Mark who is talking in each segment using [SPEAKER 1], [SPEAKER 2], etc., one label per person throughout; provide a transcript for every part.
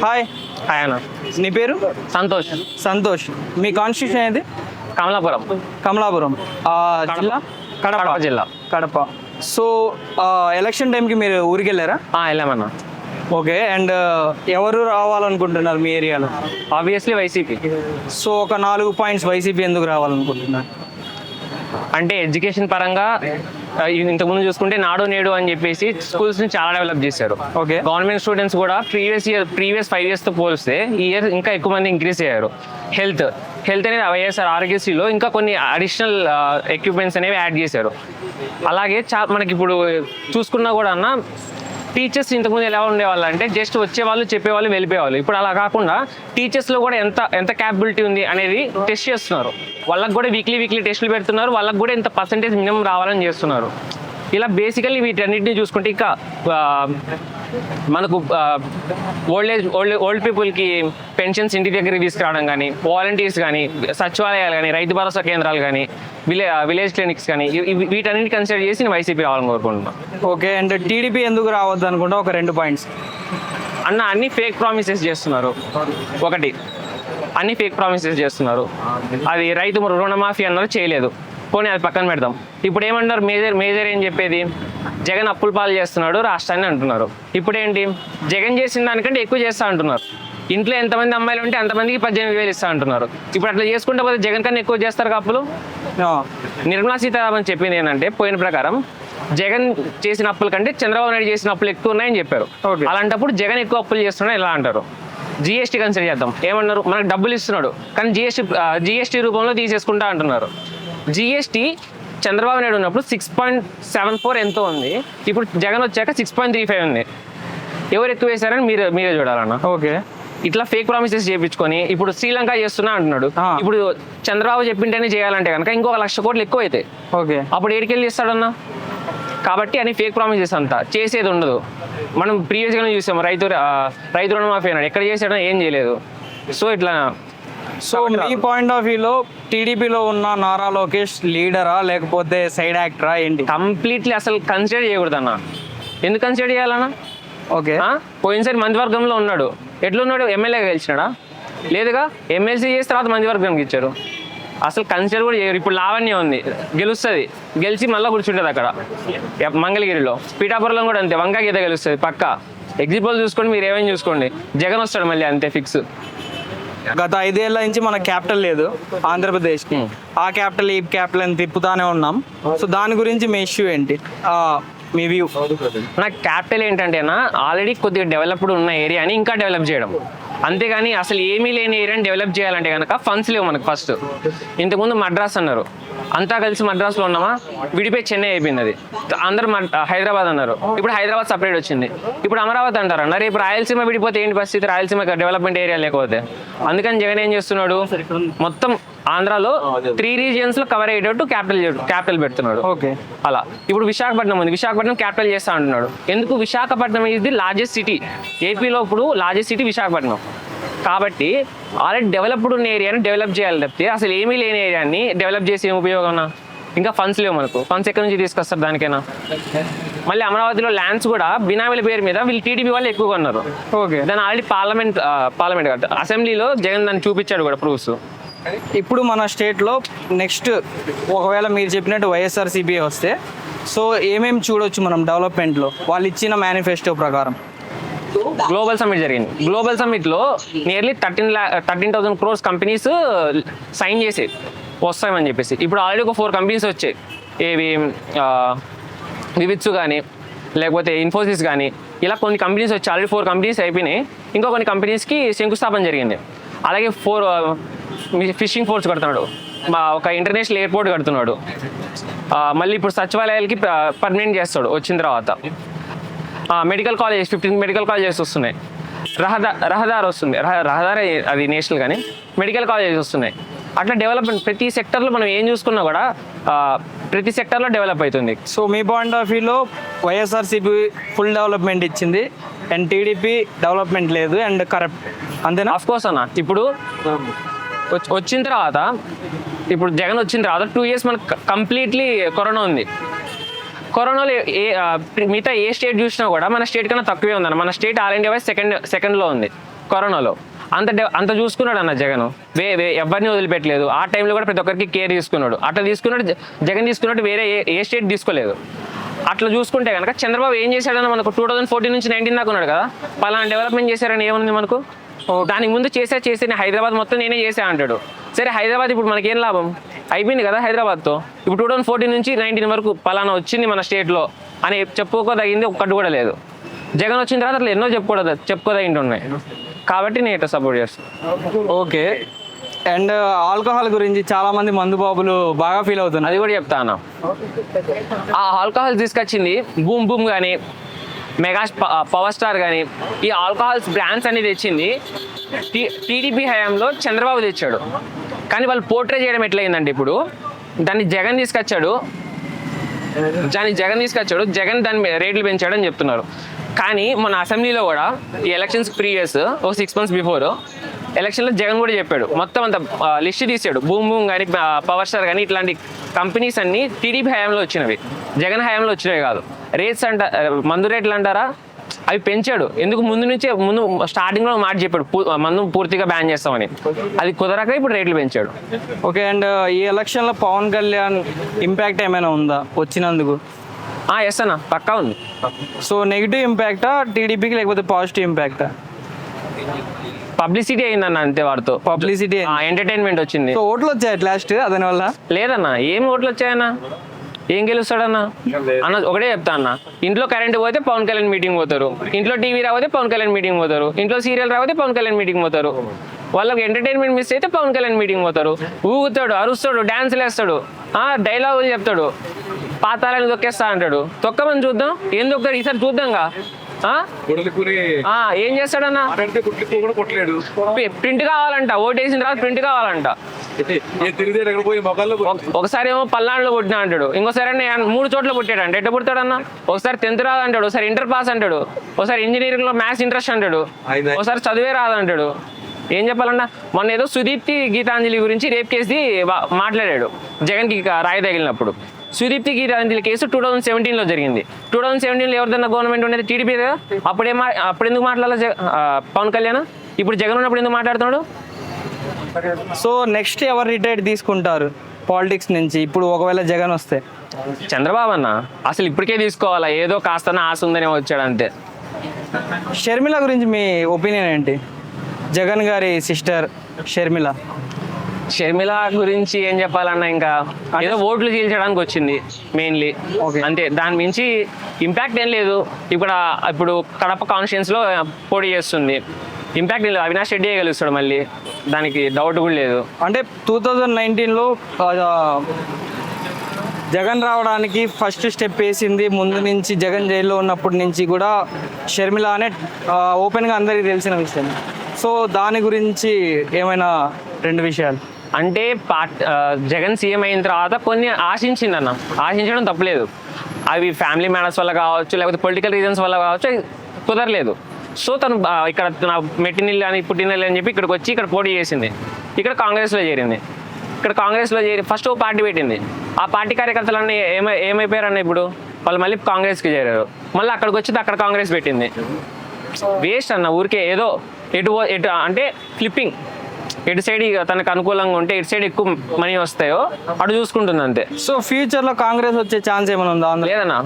[SPEAKER 1] Hi.
[SPEAKER 2] Hi అన్న.
[SPEAKER 1] నీ పేరు?
[SPEAKER 2] సంతోష్.
[SPEAKER 1] సంతోష్. మీ కాన్స్టిట్యూషన్ ఏది?
[SPEAKER 2] కమలాపురం.
[SPEAKER 1] కమలాపురం. జిల్లా?
[SPEAKER 2] కడప జిల్లా.
[SPEAKER 1] కడప. సో ఎలక్షన్ టైంకి మీరు ఊరికి వెళ్ళారా?
[SPEAKER 2] వెళ్ళామన్నా.
[SPEAKER 1] ఓకే. అండ్ ఎవరు రావాలనుకుంటున్నారు మీ ఏరియాలో?
[SPEAKER 2] Obviously YCP.
[SPEAKER 1] సో ఒక 4 పాయింట్స్ వైసీపీ ఎందుకు రావాలనుకుంటున్నారు?
[SPEAKER 2] అంటే ఎడ్యుకేషన్ పరంగా ఇంతకుముందు చూసుకుంటే నాడు నేడు అని చెప్పేసి స్కూల్స్ ని చాలా డెవలప్ చేశారు.
[SPEAKER 1] ఓకే.
[SPEAKER 2] గవర్నమెంట్ స్టూడెంట్స్ కూడా ప్రీవియస్ 5 years తో పోలిస్తే ఈ ఇయర్ ఇంకా ఎక్కువ మంది ఇంక్రీజ్ అయ్యారు. హెల్త్ అనేది వైఎస్ఆర్ ఆరోగ్యశ్రీలో ఇంకా కొన్ని అడిషనల్ ఎక్విప్మెంట్స్ అనేవి యాడ్ చేశారు. అలాగే మనకి ఇప్పుడు చూసుకున్నా కూడా అన్న టీచర్స్ ఇంతకుముందు ఎలా ఉండేవాళ్ళు అంటే జస్ట్ వచ్చేవాళ్ళు, చెప్పేవాళ్ళు, వెళ్ళిపోయేవాళ్ళు. ఇప్పుడు అలా కాకుండా టీచర్స్లో కూడా ఎంత క్యాపబిలిటీ ఉంది అనేది టెస్ట్ చేస్తున్నారు. వాళ్ళకి కూడా వీక్లీ టెస్టులు పెడుతున్నారు. వాళ్ళకి కూడా ఎంత పర్సంటేజ్ మినిమం రావాలని చేస్తున్నారు. ఇలా బేసికల్లీ వీటన్నిటిని చూసుకుంటే ఇంకా మనకు ఓల్డ్ పీపుల్కి పెన్షన్స్ ఇంటి దగ్గర తీసుకురావడం కానీ, వాలంటీర్స్ కానీ, సచివాలయాలు కానీ, రైతు భరోసా కేంద్రాలు కానీ, విలేజ్ క్లినిక్స్ కానీ వీటన్నిటి కన్సిడర్ చేసి నేను వైసీపీ రావాలని కోరుకుంటున్నాను.
[SPEAKER 1] ఓకే. అండ్ టీడీపీ ఎందుకు రావద్దు అనుకుంటా ఒక 2 పాయింట్స్.
[SPEAKER 2] అన్ని ఫేక్ ప్రామిసెస్ చేస్తున్నారు. అన్ని ఫేక్ ప్రామిసెస్ చేస్తున్నారు. అది రైతు రుణమాఫీ అన్నారు, చేయలేదు. పోనీ అది పక్కన పెడదాం. ఇప్పుడు ఏమంటారు, మేజర్ ఏం చెప్పేది, జగన్ అప్పుల పాలు చేస్తున్నాడు రాష్ట్రాన్ని అంటున్నారు. ఇప్పుడు ఏంటి, జగన్ చేసిన దానికంటే ఎక్కువ చేస్తా అంటున్నారు. ఇంట్లో ఎంతమంది అమ్మాయిలు ఉంటే అంతమందికి 18,000 ఇస్తా అంటున్నారు. ఇప్పుడు అట్లా చేసుకుంటే పోతే జగన్ కన్నా ఎక్కువ చేస్తారు అప్పులు. నిర్మలా సీతారామన్ చెప్పింది ఏంటంటే పోయిన ప్రకారం జగన్ చేసిన అప్పుల కంటే చంద్రబాబు నాయుడు చేసిన అప్పులు ఎక్కువ ఉన్నాయని చెప్పారు. అలాంటప్పుడు జగన్ ఎక్కువ అప్పులు చేస్తున్నాడు ఎలా అంటారు? జిఎస్టీ కన్సిడర్ చేద్దాం. ఏమన్నారు, మనకు డబ్బులు ఇస్తున్నాడు కానీ జిఎస్టీ రూపంలో తీసేసుకుంటా అంటున్నారు. జిఎస్టీ చంద్రబాబు నాయుడు ఉన్నప్పుడు 6.74 ఎంతో ఉంది. ఇప్పుడు జగన్ వచ్చాక 6.35 ఉంది. ఎవరు ఎక్కువ వేశారని మీరే చూడాలన్న.
[SPEAKER 1] ఓకే.
[SPEAKER 2] ఇట్లా ఫేక్ ప్రామిసెస్ చేయించుకొని ఇప్పుడు శ్రీలంక చేస్తున్నా అంటున్నాడు. ఇప్పుడు చంద్రబాబు చెప్పింటేనే చేయాలంటే కనుక ఇంకొక 1,00,000 కోట్లు ఎక్కువ అవుతాయి.
[SPEAKER 1] ఓకే.
[SPEAKER 2] అప్పుడు ఏడికెళ్ళి చేస్తాడన్నా? కాబట్టి అని ఫేక్ ప్రామిసెస్ అంతా చేసేది ఉండదు. మనం ప్రీవియస్గానే చూసాం, రైతు రుణమాఫీ అన్నాడు, ఎక్కడ చేసాడో ఏం చేయలేదు. సో ఇట్లా.
[SPEAKER 1] సో మీ పాయింట్ ఆఫ్ వ్యూలో టీడీపీలో ఉన్న నారా లోకేష్ లీడరా లేకపోతే సైడ్ యాక్టరా ఏంటి?
[SPEAKER 2] కంప్లీట్లీ అసలు కన్సిడర్ చేయకూడదు అన్న. ఎందుకు కన్సిడర్ చేయాలన్నా?
[SPEAKER 1] ఓకే.
[SPEAKER 2] పోయినసారి మంత్రివర్గంలో ఉన్నాడు, ఎట్లున్నాడు, ఎమ్మెల్యేగా గెలిచినాడా? లేదుగా. ఎమ్మెల్సీ చేసిన తర్వాత మంత్రివర్గంకి ఇచ్చారు. అసలు కన్సిడర్ కూడా చేయరు. ఇప్పుడు లావణ్య ఉంది, గెలుస్తుంది, గెలిచి మళ్ళీ కూర్చుంటుంది అక్కడ మంగళగిరిలో. పీఠాపురంలో కూడా అంతే, వంక గీత గెలుస్తుంది పక్కా. ఎగ్జిట్ చూసుకోండి, మీరు ఏమైనా చూసుకోండి, జగన్ వస్తాడు మళ్ళీ, అంతే ఫిక్స్.
[SPEAKER 1] గత 5 ఏళ్ల నుంచి మన క్యాపిటల్ లేదు ఆంధ్రప్రదేశ్కి. ఆ క్యాపిటల్ ఈ క్యాపిటల్ అని తిప్పుతానే ఉన్నాం. సో దాని గురించి మీ ఇష్యూ ఏంటి, మీ వ్యూ?
[SPEAKER 2] నాకు క్యాపిటల్ ఏంటంటే ఆల్రెడీ కొద్దిగా డెవలప్డ్ ఉన్న ఏరియాని ఇంకా డెవలప్ చేయడం, అంతేగాని అసలు ఏమీ లేని ఏరియాని డెవలప్ చేయాలంటే కనుక ఫండ్స్ లేవు మనకు. ఫస్ట్ ఇంతకుముందు మద్రాస్ అన్నారు, అంతా కలిసి మద్రాస్లో ఉన్నామా, విడిపోయి చెన్నై అయిపోయింది. అది అందరూ హైదరాబాద్ అన్నారు, ఇప్పుడు హైదరాబాద్ సపరేట్ వచ్చింది. ఇప్పుడు అమరావతి అంటారు అన్నారు. రేపు రాయలసీమ విడిపోతే ఏంటి పరిస్థితి, రాయలసీమ డెవలప్మెంట్ ఏరియా లేకపోతే. అందుకని జగన్ ఏం చేస్తున్నాడు, మొత్తం ఆంధ్రాలో 3 regions కవర్ అయ్యేటట్టు క్యాపిటల్ పెడుతున్నాడు.
[SPEAKER 1] ఓకే.
[SPEAKER 2] అలా ఇప్పుడు విశాఖపట్నం ఉంది, విశాఖపట్నం క్యాపిటల్ చేస్తా అంటున్నాడు. ఎందుకు, విశాఖపట్నం ఇది లార్జెస్ట్ సిటీ ఏపీలో. ఇప్పుడు లార్జెస్ట్ సిటీ విశాఖపట్నం. కాబట్టి ఆల్రెడీ డెవలప్డ్ ఉన్న ఏరియాని డెవలప్ చేయాలి తప్పితే అసలు ఏమీ లేని ఏరియాని డెవలప్ చేసి ఏం ఉపయోగం? ఇంకా ఫండ్స్ లేవు మనకు. ఫండ్స్ ఎక్కడి నుంచి తీసుకొస్తారు దానికైనా? మళ్ళీ అమరావతిలో ల్యాండ్స్ కూడా బినామీల పేరు మీద వీళ్ళు టీడీపీ వాళ్ళు ఎక్కువగా ఉన్నారు.
[SPEAKER 1] ఓకే.
[SPEAKER 2] దాన్ని ఆల్రెడీ పార్లమెంట్ కాదు, అసెంబ్లీలో జగన్ దాన్ని చూపించాడు కూడా ప్రూఫ్స్.
[SPEAKER 1] ఇప్పుడు మన స్టేట్లో నెక్స్ట్ ఒకవేళ మీరు చెప్పినట్టు వైఎస్ఆర్సీపీ వస్తే సో ఏమేమి చూడొచ్చు మనం డెవలప్మెంట్లో వాళ్ళు ఇచ్చిన మేనిఫెస్టో ప్రకారం?
[SPEAKER 2] గ్లోబల్ సమ్మిట్ జరిగింది. గ్లోబల్ సమ్మిట్లో నియర్లీ 13,000 crores కంపెనీస్ సైన్ చేసి వస్తాయని చెప్పేసి. ఇప్పుడు ఆల్రెడీ ఒక 4 companies వచ్చాయి. ఏవి, వివిత్సు కానీ లేకపోతే ఇన్ఫోసిస్ కానీ, ఇలా కొన్ని కంపెనీస్ వచ్చి ఆల్రెడీ 4 companies అయిపోయినాయి. ఇంకో కొన్ని కంపెనీస్కి శంకుస్థాపన జరిగింది. అలాగే 4 ఫిషింగ్ పోర్ట్స్ కడుతున్నాడు, ఒక ఇంటర్నేషనల్ ఎయిర్పోర్ట్ కడుతున్నాడు. మళ్ళీ ఇప్పుడు సచివాలయాలకి పర్మనెంట్ చేస్తాడు వచ్చిన తర్వాత. మెడికల్ కాలేజ్ 15 మెడికల్ కాలేజెస్ వస్తున్నాయి. రహదారి వస్తుంది, రహదారి అది నేషనల్, కానీ మెడికల్ కాలేజెస్ వస్తున్నాయి. అట్లా డెవలప్మెంట్ ప్రతి సెక్టర్లో మనం ఏం చూసుకున్నా కూడా ప్రతి సెక్టర్లో డెవలప్ అవుతుంది.
[SPEAKER 1] సో మీ పాయింట్ ఆఫ్ వ్యూలో వైఎస్ఆర్సీపీ ఫుల్ డెవలప్మెంట్ ఇచ్చింది అండ్ టీడీపీ డెవలప్మెంట్ లేదు అండ్ కరప్ట్, అంతేనా?
[SPEAKER 2] ఆఫ్ కోర్స్ అన్న. ఇప్పుడు వచ్చిన తర్వాత, ఇప్పుడు జగన్ వచ్చిన తర్వాత 2 years మనకు కంప్లీట్లీ కరోనా ఉంది. కరోనాలో మిగతా ఏ స్టేట్ చూసినా కూడా మన స్టేట్ కన్నా తక్కువే ఉందన్న. మన స్టేట్ ఆల్ ఇండియా వైజ్ సెకండ్లో ఉంది కరోనాలో అంత చూసుకున్నాడు అన్న జగన్. ఎవరిని వదిలిపెట్టలేదు. ఆ టైంలో కూడా ప్రతి ఒక్కరికి కేర్ తీసుకున్నాడు. అట్లా తీసుకున్నాడు జగన్ తీసుకున్నట్టు వేరే ఏ స్టేట్ తీసుకోలేదు. అట్లా చూసుకుంటే కనుక చంద్రబాబు ఏం చేశాడన్న మనకు 2014 నుంచి 19 దాకా ఉన్నాడు కదా, పలానా డెవలప్మెంట్ చేశారని ఏముంది మనకు? దానికి ముందు చేసే హైదరాబాద్ మొత్తం నేనే చేసా అంటాడు. సరే హైదరాబాద్ ఇప్పుడు మనకేం లాభం? అయిపోయింది కదా హైదరాబాద్తో. ఇప్పుడు 2014 నుంచి 19 వరకు పలానా వచ్చింది మన స్టేట్లో అని చెప్పుకోదగింది ఒక్కటి కూడా లేదు. జగన్ వచ్చిన తర్వాత అట్లా ఎన్నో చెప్పుకోదగింటి ఉన్నాయి. కాబట్టి నేను ఇట్లా సపోర్ట్ చేస్తాను.
[SPEAKER 1] ఓకే. అండ్ ఆల్కహాల్ గురించి చాలా మంది మందు బాబులు బాగా ఫీల్ అవుతున్నారు.
[SPEAKER 2] అది కూడా చెప్తా అన్న. ఆ ఆల్కహాల్ తీసుకొచ్చింది బూమ్ బూమ్ కానీ, మెగా పవర్ స్టార్ కానీ, ఈ ఆల్కహాల్స్ బ్రాండ్స్ అనేది తెచ్చింది టీడీపీ హయాంలో చంద్రబాబు తెచ్చాడు. కానీ వాళ్ళు పోర్ట్రే చేయడం ఎట్లయిందంటే ఇప్పుడు దాన్ని జగన్ తీసుకొచ్చాడు. జగన్ దాని రేట్లు పెంచాడని చెప్తున్నారు. కానీ మన అసెంబ్లీలో కూడా ఈ ఎలక్షన్స్ ప్రీవియస్ 6 months బిఫోర్ ఎలక్షన్లో జగన్ కూడా చెప్పాడు, మొత్తం అంత లిస్ట్ తీసాడు. బూమ్ బూమ్ కానీ, పవర్ స్టార్ కానీ ఇట్లాంటి కంపెనీస్ అన్ని టీడీపీ హయాంలో వచ్చినవి, జగన్ హయాంలో వచ్చినవి కాదు. రేట్స్ మందు రేట్లు అంటారా, అవి పెంచాడు. ఎందుకు? ముందు స్టార్టింగ్లో మాట చెప్పాడు మందు పూర్తిగా బ్యాన్ చేస్తామని. అది కుదరక ఇప్పుడు రేట్లు పెంచాడు.
[SPEAKER 1] ఓకే. అండ్ ఈ ఎలక్షన్లో పవన్ కళ్యాణ్ ఇంపాక్ట్ ఏమైనా ఉందా వచ్చినందుకు?
[SPEAKER 2] ఎస్ అన్న, పక్కా ఉంది.
[SPEAKER 1] సో నెగిటివ్ ఇంపాక్టా టీడీపీకి, లేకపోతే పాజిటివ్ ఇంపాక్టా?
[SPEAKER 2] పబ్లిసిటీ అయిందన్న అంతే. వాడితో
[SPEAKER 1] పబ్లిసిటీ,
[SPEAKER 2] ఎంటర్టైన్మెంట్ వచ్చింది.
[SPEAKER 1] సో ఓట్లు వచ్చాయి లాస్ట్ దాని వల్ల?
[SPEAKER 2] లేదన్న, ఏం ఓట్లు వచ్చాయన్న? ఏం గెలుస్తాడన్న అన్న? ఒకటే చెప్తా అన్న, ఇంట్లో కరెంట్ పోతే పవన్ కళ్యాణ్ మీటింగ్ పోతారు, ఇంట్లో టీవీ రాకపోతే పవన్ కళ్యాణ్ మీటింగ్ పోతారు, ఇంట్లో సీరియల్ రాకపోతే పవన్ కళ్యాణ్ మీటింగ్ పోతారు. వాళ్ళకి ఎంటర్టైన్మెంట్ మిస్ అయితే పవన్ కళ్యాణ్ మీటింగ్ పోతారు. ఊగుతాడు, అరుస్తాడు, డాన్సులు వేస్తాడు, డైలాగులు చెప్తాడు, పాతాలని తొక్కేస్తా అంటాడు. తొక్కమని చూద్దాం, ఏం తొక్కుతాడు ఈసారి చూద్దాంగా. ఏం చేస్తాడన్న? ప్రింట్ కావాలంట, ఓటేసిన తర్వాత ప్రింట్ కావాలంట. ఒకసారి ఏమో పల్నాడులో పుట్టినా అంటాడు, ఇంకోసారి 3 చోట్ల పుట్టాడు అంట. ఎట్ట పుడతాడన్న? ఒకసారి 10th రాదంటాడు, ఒకసారి ఇంటర్ పాస్ అంటాడు, ఒకసారి ఇంజనీరింగ్ లో మ్యాథ్స్ ఇంట్రెస్ట్ అంటాడు, ఒకసారి చదివే రాదంటాడు. ఏం చెప్పాలన్నా? మొన్న ఏదో సుదీప్తి గీతాంజలి గురించి రేప్ కేసు మాట్లాడాడు జగన్కి రాయి తగిలినప్పుడు. సుదీప్తి గీతాంజలి కేసు 2017లో జరిగింది. 2017లో ఎవరిదన్నా గవర్నమెంట్ ఉండేది టీడీపీ కదా. అప్పుడెందుకు మాట్లాడాలి పవన్ కళ్యాణ్? ఇప్పుడు జగన్ ఉన్నప్పుడు ఎందుకు మాట్లాడుతున్నాడు?
[SPEAKER 1] సో నెక్స్ట్ ఎవరు రిటైర్డ్ తీసుకుంటారు పాలిటిక్స్ నుంచి ఇప్పుడు ఒకవేళ జగన్ వస్తే?
[SPEAKER 2] చంద్రబాబు అన్న అసలు ఇప్పటికే తీసుకోవాలా, ఏదో కాస్త ఆశ ఉందని వచ్చాడు అంతే.
[SPEAKER 1] షర్మిల గురించి మీ ఒపీనియన్ ఏంటి? జగన్ గారి సిస్టర్
[SPEAKER 2] షర్మిల గురించి ఏం చెప్పాలన్నా, ఇంకా ఏదో ఓట్లు చీల్చడానికి వచ్చింది మెయిన్లీ అంతే. దాని మించి ఇంపాక్ట్ ఏం లేదు. ఇప్పుడు కడప కాన్స్టిట్యున్సీలో పోటీ చేస్తుంది, ఇంపాక్ట్ లేదు. అవినాష్ రెడ్డి గెలుస్తాడు మళ్ళీ, దానికి డౌట్ కూడా లేదు.
[SPEAKER 1] అంటే 2019లో జగన్ రావడానికి ఫస్ట్ స్టెప్ వేసింది ముందు నుంచి. జగన్ జైల్లో ఉన్నప్పటి నుంచి కూడా షర్మిల అనే ఓపెన్గా అందరికీ తెలిసిన విషయం. సో దాని గురించి ఏమైనా 2 విషయాలు
[SPEAKER 2] అంటే జగన్ సీఎం అయిన తర్వాత కొన్ని ఆశించడం తప్పలేదు. అవి ఫ్యామిలీ మ్యాటర్స్ వల్ల కావచ్చు, లేకపోతే పొలిటికల్ రీజన్స్ వల్ల కావచ్చు, కుదరలేదు. సో తను ఇక్కడ నా మెట్టినిల్లు అని పుట్టినిల్లు అని చెప్పి ఇక్కడికి వచ్చి ఇక్కడ పోటీ చేసింది. ఇక్కడ కాంగ్రెస్లో చేరింది. ఫస్ట్ ఓ పార్టీ పెట్టింది. ఆ పార్టీ కార్యకర్తలన్నీ ఏమైపోయారన్న ఇప్పుడు వాళ్ళు మళ్ళీ కాంగ్రెస్కి చేరారు. మళ్ళీ అక్కడికి వచ్చి అక్కడ కాంగ్రెస్ పెట్టింది. వేస్ట్ అన్న, ఊరికే ఏదో ఎటు అంటే ఫ్లిప్పింగ్. ఎటు సైడ్ తనకు అనుకూలంగా ఉంటే ఇటు సైడ్ ఎక్కువ మనీ వస్తాయో అటు చూసుకుంటుంది అంతే.
[SPEAKER 1] సో ఫ్యూచర్లో కాంగ్రెస్ వచ్చే ఛాన్స్ ఏమైనా ఉందా?
[SPEAKER 2] లేదన్నా,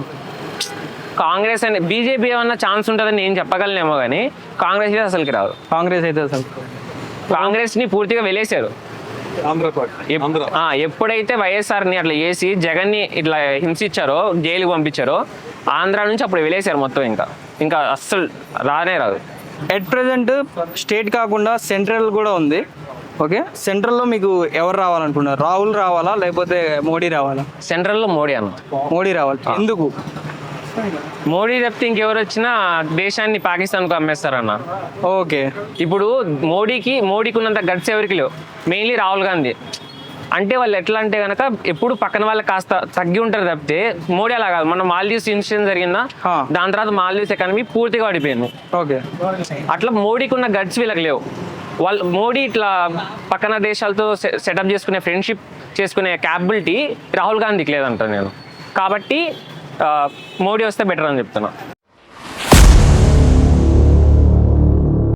[SPEAKER 2] కాంగ్రెస్ అని బీజేపీ ఏమన్నా ఛాన్స్ ఉంటుందని నేను చెప్పగలనేమో కానీ కాంగ్రెస్ అయితే అసలుకి రాదు. కాంగ్రెస్ని పూర్తిగా వెలేశారు. ఎప్పుడైతే వైఎస్ఆర్ని అట్లా చేసి జగన్ని ఇట్లా హింసించారో, జైలుకి పంపించారో, ఆంధ్ర నుంచి అప్పుడు వెలేశారు మొత్తం. ఇంకా అస్సలు రాదు.
[SPEAKER 1] ఎట్ ప్రెజెంట్ స్టేట్ కాకుండా సెంట్రల్ కూడా ఉంది. ఓకే, సెంట్రల్లో మీకు ఎవరు రావాలనుకున్నారు? రాహుల్ రావాలా, లేకపోతే మోడీ రావాలా?
[SPEAKER 2] సెంట్రల్లో మోడీ
[SPEAKER 1] రావాలి. ఎందుకు?
[SPEAKER 2] మోడీ తప్పితే ఇంకెవరు వచ్చినా దేశాన్ని పాకిస్తాన్కు అమ్మేస్తారన్న.
[SPEAKER 1] ఓకే,
[SPEAKER 2] ఇప్పుడు మోడీకి ఉన్నంత గట్స్ ఎవరికి లేవు. మెయిన్లీ రాహుల్ గాంధీ అంటే వాళ్ళు ఎట్లా అంటే కనుక ఎప్పుడు పక్కన వాళ్ళకి కాస్త తగ్గి ఉంటారు తప్పితే మోడీ అలా కాదు. మన మాల్దీవ్స్ ఇన్సిడెంట్ జరిగిందా, దాని తర్వాత మాల్దీవ్స్ ఎకానమీ పూర్తిగా పడిపోయింది.
[SPEAKER 1] ఓకే,
[SPEAKER 2] అట్లా మోడీకి ఉన్న గట్స్ వీళ్ళకి లేవు. మోడీ ఇట్లా పక్కన దేశాలతో సెటప్ చేసుకునే, ఫ్రెండ్షిప్ చేసుకునే క్యాపబిలిటీ రాహుల్ గాంధీకి లేదంటాను నేను. కాబట్టి మోడీ వస్తే బెటర్ అని చెప్తున్నా.